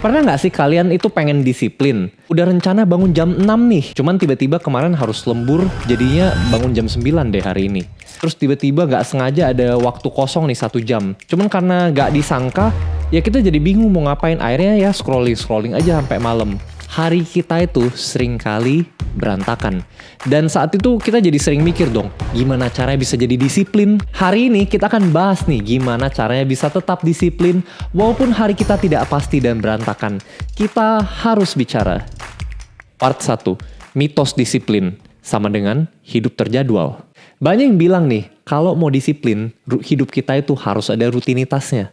Pernah nggak sih kalian itu pengen disiplin? Udah rencana bangun jam 6 nih, cuman tiba-tiba kemarin harus lembur, jadinya bangun jam 9 deh hari ini. Terus tiba-tiba nggak sengaja ada waktu kosong nih 1 jam. Cuman karena nggak disangka, ya kita jadi bingung mau ngapain. Akhirnya ya scrolling aja sampai malam. Hari kita itu sering kali berantakan. Dan saat itu kita jadi sering mikir dong, gimana caranya bisa jadi disiplin? Hari ini kita akan bahas nih gimana caranya bisa tetap disiplin walaupun hari kita tidak pasti dan berantakan. Kita harus bicara. Part 1, mitos disiplin sama dengan hidup terjadwal. Banyak yang bilang nih, kalau mau disiplin, hidup kita itu harus ada rutinitasnya.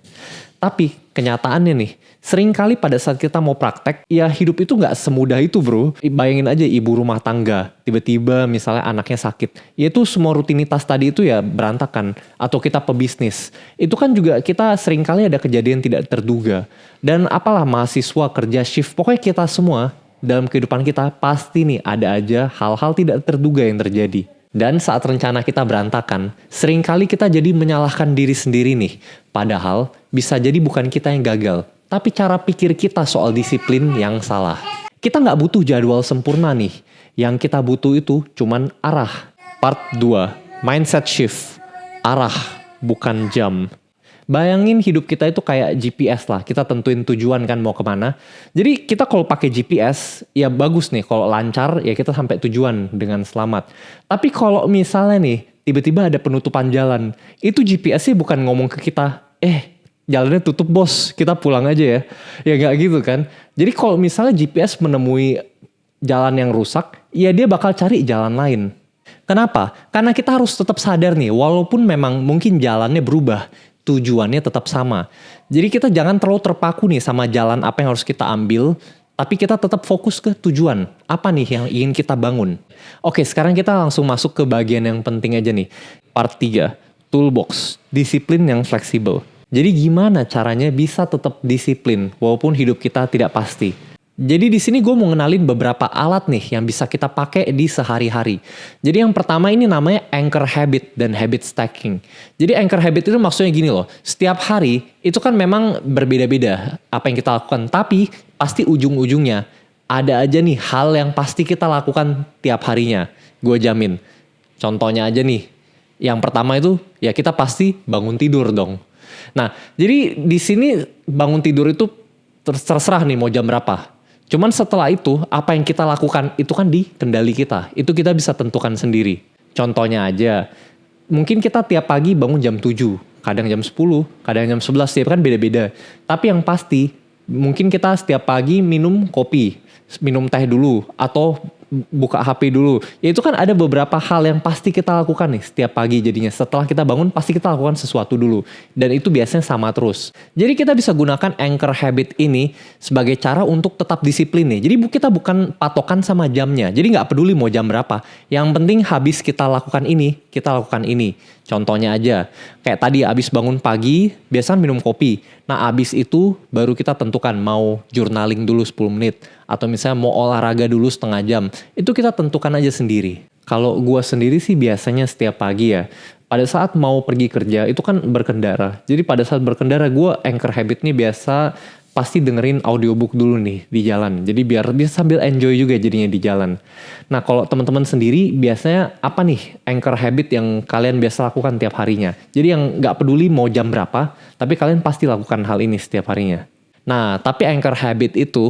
Tapi kenyataannya nih, seringkali pada saat kita mau praktek, ya hidup itu nggak semudah itu bro. Bayangin aja ibu rumah tangga, tiba-tiba misalnya anaknya sakit. Ya itu semua rutinitas tadi itu ya berantakan. Atau kita pebisnis. Itu kan juga kita seringkali ada kejadian tidak terduga. Dan apalah mahasiswa kerja shift, pokoknya kita semua dalam kehidupan kita pasti nih ada aja hal-hal tidak terduga yang terjadi. Dan saat rencana kita berantakan, seringkali kita jadi menyalahkan diri sendiri nih. Padahal bisa jadi bukan kita yang gagal, tapi cara pikir kita soal disiplin yang salah. Kita nggak butuh jadwal sempurna nih. Yang kita butuh itu cuman arah. Part 2, mindset shift. Arah, bukan jam. Bayangin hidup kita itu kayak GPS lah. Kita tentuin tujuan kan mau kemana. Jadi kita kalau pakai GPS ya bagus nih. Kalau lancar ya kita sampai tujuan dengan selamat. Tapi kalau misalnya nih tiba-tiba ada penutupan jalan. Itu GPS-nya bukan ngomong ke kita. Jalannya tutup bos, kita pulang aja ya. Ya gak gitu kan. Jadi kalau misalnya GPS menemui jalan yang rusak, ya dia bakal cari jalan lain. Kenapa? Karena kita harus tetap sadar nih. Walaupun memang mungkin jalannya berubah, tujuannya tetap sama. Jadi kita jangan terlalu terpaku nih sama jalan apa yang harus kita ambil, tapi kita tetap fokus ke tujuan. Apa nih yang ingin kita bangun? Oke, sekarang kita langsung masuk ke bagian yang penting aja nih. Part 3, toolbox, disiplin yang fleksibel. Jadi gimana caranya bisa tetap disiplin walaupun hidup kita tidak pasti? Jadi di sini gue mau ngenalin beberapa alat nih yang bisa kita pakai di sehari-hari. Jadi yang pertama ini namanya anchor habit dan habit stacking. Jadi anchor habit itu maksudnya gini loh. Setiap hari itu kan memang berbeda-beda apa yang kita lakukan. Tapi pasti ujung-ujungnya ada aja nih hal yang pasti kita lakukan tiap harinya. Gue jamin. Contohnya aja nih. Yang pertama itu ya kita pasti bangun tidur dong. Nah jadi di sini bangun tidur itu terserah nih mau jam berapa. Cuman setelah itu, apa yang kita lakukan itu kan di kendali kita. Itu kita bisa tentukan sendiri. Contohnya aja, mungkin kita tiap pagi bangun jam 7, kadang jam 10, kadang jam 11, tiap kan beda-beda. Tapi yang pasti, mungkin kita setiap pagi minum kopi, minum teh dulu, atau buka HP dulu. Ya itu kan ada beberapa hal yang pasti kita lakukan nih setiap pagi jadinya. Setelah kita bangun pasti kita lakukan sesuatu dulu. Dan itu biasanya sama terus. Jadi kita bisa gunakan anchor habit ini sebagai cara untuk tetap disiplin nih. Jadi kita bukan patokan sama jamnya. Jadi gak peduli mau jam berapa. Yang penting habis kita lakukan ini, kita lakukan ini. Contohnya aja, kayak tadi abis bangun pagi, biasanya minum kopi. Nah abis itu baru kita tentukan mau journaling dulu 10 menit. Atau misalnya mau olahraga dulu setengah jam. Itu kita tentukan aja sendiri. Kalau gue sendiri sih biasanya setiap pagi ya. Pada saat mau pergi kerja itu kan berkendara. Jadi pada saat berkendara gue anchor habit nih biasa pasti dengerin audiobook dulu nih di jalan. Jadi biar bisa sambil enjoy juga jadinya di jalan. Nah kalau teman-teman sendiri biasanya apa nih anchor habit yang kalian biasa lakukan tiap harinya? Jadi yang gak peduli mau jam berapa, tapi kalian pasti lakukan hal ini setiap harinya. Nah tapi anchor habit itu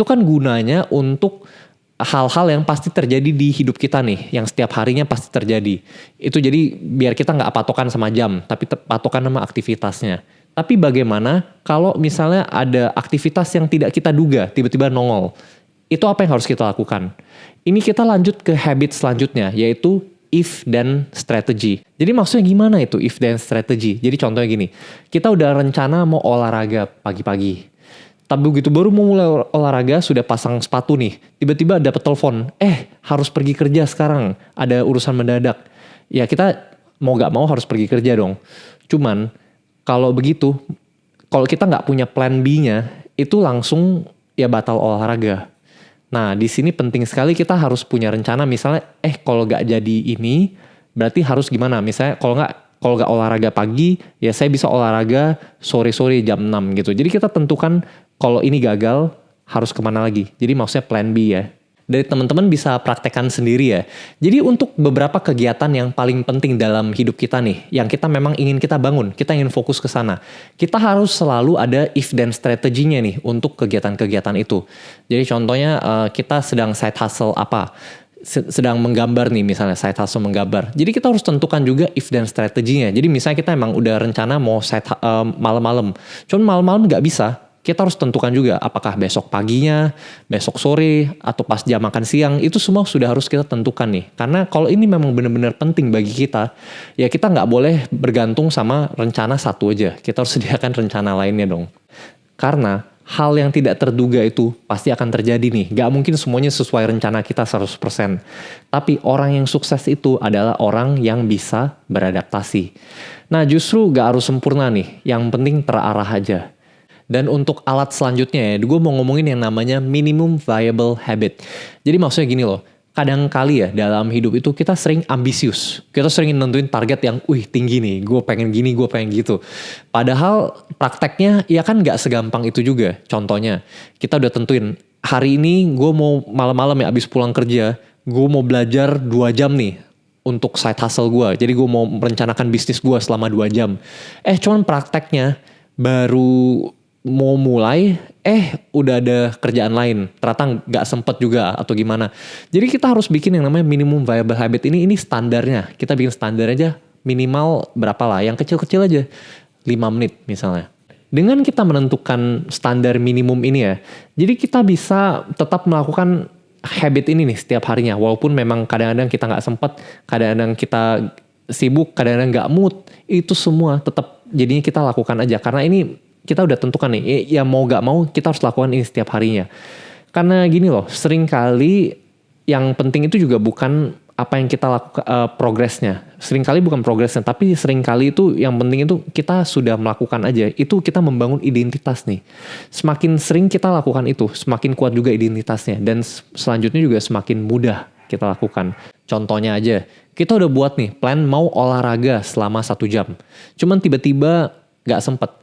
kan gunanya untuk hal-hal yang pasti terjadi di hidup kita nih, yang setiap harinya pasti terjadi. Itu jadi biar kita gak patokan sama jam, tapi patokan sama aktivitasnya. Tapi bagaimana kalau misalnya ada aktivitas yang tidak kita duga, tiba-tiba nongol. Itu apa yang harus kita lakukan? Ini kita lanjut ke habit selanjutnya, yaitu if then strategy. Jadi maksudnya gimana itu if then strategy? Jadi contohnya gini, kita udah rencana mau olahraga pagi-pagi. Tapi begitu baru mau mulai olahraga, sudah pasang sepatu nih. Tiba-tiba dapat telepon, harus pergi kerja sekarang, ada urusan mendadak. Ya kita mau gak mau harus pergi kerja dong. Cuman kalau begitu, kalau kita nggak punya plan B-nya, itu langsung ya batal olahraga. Nah, di sini penting sekali kita harus punya rencana. Misalnya, kalau nggak jadi ini, berarti harus gimana? Misalnya, kalau nggak Kalau nggak olahraga pagi, ya saya bisa olahraga sore-sore jam 6 gitu. Jadi kita tentukan kalau ini gagal, harus kemana lagi. Jadi maksudnya plan B ya. Dari teman-teman bisa praktekkan sendiri ya. Jadi untuk beberapa kegiatan yang paling penting dalam hidup kita nih, yang kita memang ingin kita bangun, kita ingin fokus ke sana. Kita harus selalu ada if then strateginya nih untuk kegiatan-kegiatan itu. Jadi contohnya kita sedang side hustle apa, sedang menggambar nih misalnya side hustle menggambar. Jadi kita harus tentukan juga if then strateginya. Jadi misalnya kita emang udah rencana mau malam-malam. Cuman malam-malam nggak bisa. Kita harus tentukan juga apakah besok paginya, besok sore, atau pas jam makan siang. Itu semua sudah harus kita tentukan nih. Karena kalau ini memang benar-benar penting bagi kita, ya kita nggak boleh bergantung sama rencana satu aja. Kita harus sediakan rencana lainnya dong. Karena hal yang tidak terduga itu pasti akan terjadi nih. Gak mungkin semuanya sesuai rencana kita 100%. Tapi orang yang sukses itu adalah orang yang bisa beradaptasi. Nah justru gak harus sempurna nih. Yang penting terarah aja. Dan untuk alat selanjutnya ya, gue mau ngomongin yang namanya minimum viable habit. Jadi maksudnya gini loh, kadang kali ya dalam hidup itu kita sering ambisius. Kita sering nentuin target yang, tinggi nih, gue pengen gini, gue pengen gitu. Padahal prakteknya ya kan gak segampang itu juga. Contohnya, kita udah tentuin, hari ini gue mau malam-malam ya abis pulang kerja, gue mau belajar 2 jam nih untuk side hustle gue. Jadi gue mau merencanakan bisnis gue selama 2 jam. Cuman prakteknya baru mau mulai, udah ada kerjaan lain. Ternyata gak sempet juga atau gimana. Jadi kita harus bikin yang namanya minimum viable habit ini standarnya. Kita bikin standar aja minimal berapa lah. Yang kecil-kecil aja. 5 menit misalnya. Dengan kita menentukan standar minimum ini ya. Jadi kita bisa tetap melakukan habit ini nih setiap harinya. Walaupun memang kadang-kadang kita gak sempet. Kadang-kadang kita sibuk. Kadang-kadang gak mood. Itu semua tetap jadinya kita lakukan aja. Karena ini kita udah tentukan nih, ya mau gak mau kita harus lakukan ini setiap harinya. Karena gini loh, sering kali yang penting itu juga bukan apa yang kita lakukan, progresnya. Sering kali bukan progresnya, tapi sering kali itu yang penting itu kita sudah melakukan aja. Itu kita membangun identitas nih. Semakin sering kita lakukan itu, semakin kuat juga identitasnya. Dan selanjutnya juga semakin mudah kita lakukan. Contohnya aja, kita udah buat nih plan mau olahraga selama 1 jam. Cuman tiba-tiba gak sempet.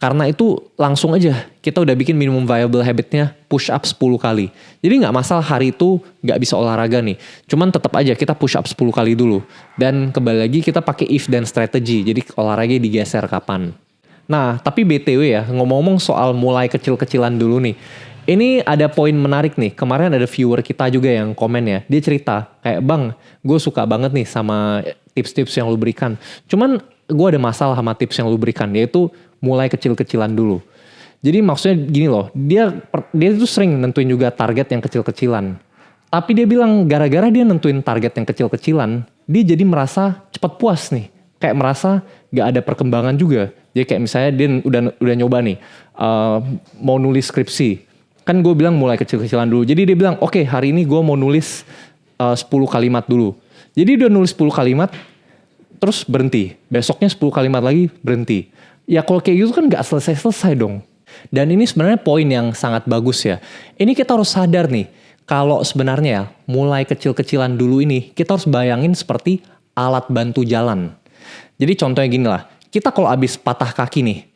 Karena itu langsung aja kita udah bikin minimum viable habitnya push up 10 kali. Jadi gak masalah hari itu gak bisa olahraga nih. Cuman tetap aja kita push up 10 kali dulu. Dan kembali lagi kita pakai if dan strategy. Jadi olahraga digeser kapan. Nah tapi BTW ya, ngomong-ngomong soal mulai kecil-kecilan dulu nih. Ini ada poin menarik nih. Kemarin ada viewer kita juga yang komen ya. Dia cerita kayak, "Bang, gue suka banget nih sama tips-tips yang lu berikan. Cuman gue ada masalah sama tips yang lu berikan, yaitu mulai kecil-kecilan dulu." Jadi maksudnya gini loh, dia tuh sering nentuin juga target yang kecil-kecilan. Tapi dia bilang gara-gara dia nentuin target yang kecil-kecilan, dia jadi merasa cepat puas nih. Kayak merasa gak ada perkembangan juga. Jadi kayak misalnya dia udah nyoba nih, mau nulis skripsi. Kan gue bilang mulai kecil-kecilan dulu. Jadi dia bilang, oke, hari ini gue mau nulis 10 kalimat dulu. Jadi dia nulis 10 kalimat, terus berhenti. Besoknya 10 kalimat lagi, berhenti. Ya kalau kayak gitu kan gak selesai-selesai dong. Dan ini sebenarnya poin yang sangat bagus ya. Ini kita harus sadar nih, kalau sebenarnya ya, mulai kecil-kecilan dulu ini, kita harus bayangin seperti alat bantu jalan. Jadi contohnya gini lah, kita kalau abis patah kaki nih,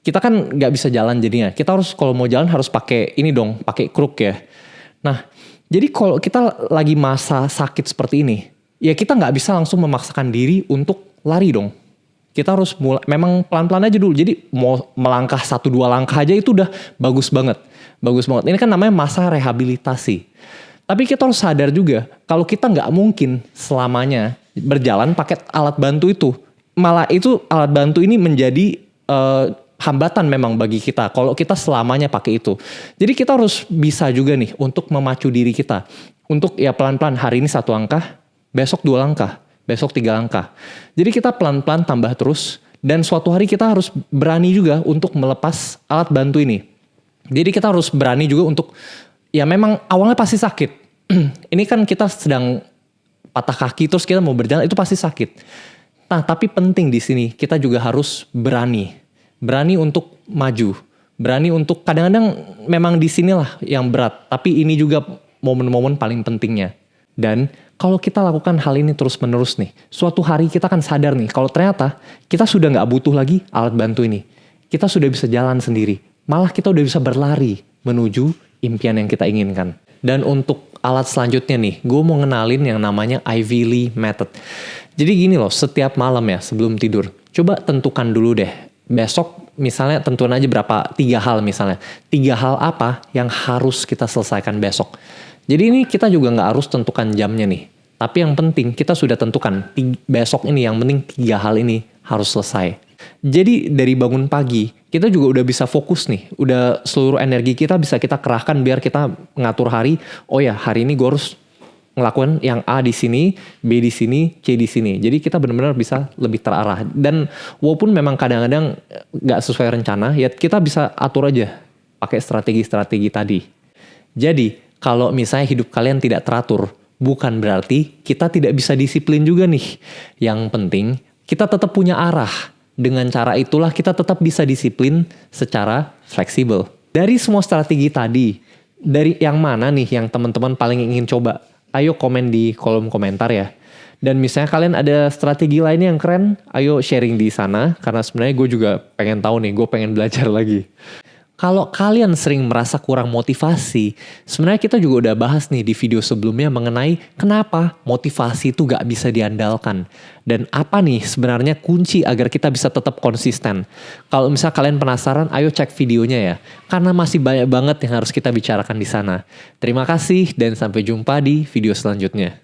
kita kan gak bisa jalan jadinya. Kita harus kalau mau jalan harus pakai ini dong, pakai kruk ya. Nah, jadi kalau kita lagi masa sakit seperti ini, ya kita gak bisa langsung memaksakan diri untuk lari dong. Kita harus mulai, memang pelan-pelan aja dulu. Jadi mau melangkah 1-2 langkah aja itu udah bagus banget. Bagus banget. Ini kan namanya masa rehabilitasi. Tapi kita harus sadar juga, kalau kita gak mungkin selamanya berjalan pakai alat bantu itu. Malah itu alat bantu ini menjadi hambatan memang bagi kita kalau kita selamanya pakai itu. Jadi kita harus bisa juga nih untuk memacu diri kita. Untuk ya pelan-pelan, hari ini 1 langkah, besok 2 langkah, besok 3 langkah. Jadi kita pelan-pelan tambah terus. Dan suatu hari kita harus berani juga untuk melepas alat bantu ini. Jadi kita harus berani juga untuk, ya memang awalnya pasti sakit. Ini kan kita sedang patah kaki terus kita mau berjalan, itu pasti sakit. Nah tapi penting di sini kita juga harus berani. Berani untuk maju, berani untuk kadang-kadang memang di sinilah yang berat, tapi ini juga momen-momen paling pentingnya. Dan Kalau kita lakukan hal ini terus-menerus nih, suatu hari kita akan sadar nih, kalau ternyata kita sudah nggak butuh lagi alat bantu ini. Kita sudah bisa jalan sendiri. Malah kita udah bisa berlari menuju impian yang kita inginkan. Dan untuk alat selanjutnya nih, gue mau ngenalin yang namanya Ivy Lee Method. Jadi gini loh, setiap malam ya sebelum tidur, coba tentukan dulu deh. Besok misalnya tentuin aja 3 hal misalnya. 3 hal apa yang harus kita selesaikan besok. Jadi ini kita juga nggak harus tentukan jamnya nih. Tapi yang penting kita sudah tentukan besok ini yang penting 3 hal ini harus selesai. Jadi dari bangun pagi kita juga udah bisa fokus nih. Udah seluruh energi kita bisa kita kerahkan biar kita ngatur hari. Oh ya hari ini gue harus ngelakuin yang A di sini, B di sini, C di sini. Jadi kita benar-benar bisa lebih terarah. Dan walaupun memang kadang-kadang nggak sesuai rencana, ya kita bisa atur aja pakai strategi-strategi tadi. Jadi kalau misalnya hidup kalian tidak teratur, bukan berarti kita tidak bisa disiplin juga nih. Yang penting kita tetap punya arah. Dengan cara itulah kita tetap bisa disiplin secara fleksibel. Dari semua strategi tadi, dari yang mana nih yang teman-teman paling ingin coba? Ayo komen di kolom komentar ya. Dan misalnya kalian ada strategi lainnya yang keren, ayo sharing di sana. Karena sebenarnya gue juga pengen tahu nih, gue pengen belajar lagi. Kalau kalian sering merasa kurang motivasi, sebenarnya kita juga udah bahas nih di video sebelumnya mengenai kenapa motivasi itu gak bisa diandalkan. Dan apa nih sebenarnya kunci agar kita bisa tetap konsisten. Kalau misalnya kalian penasaran, ayo cek videonya ya. Karena masih banyak banget yang harus kita bicarakan di sana. Terima kasih dan sampai jumpa di video selanjutnya.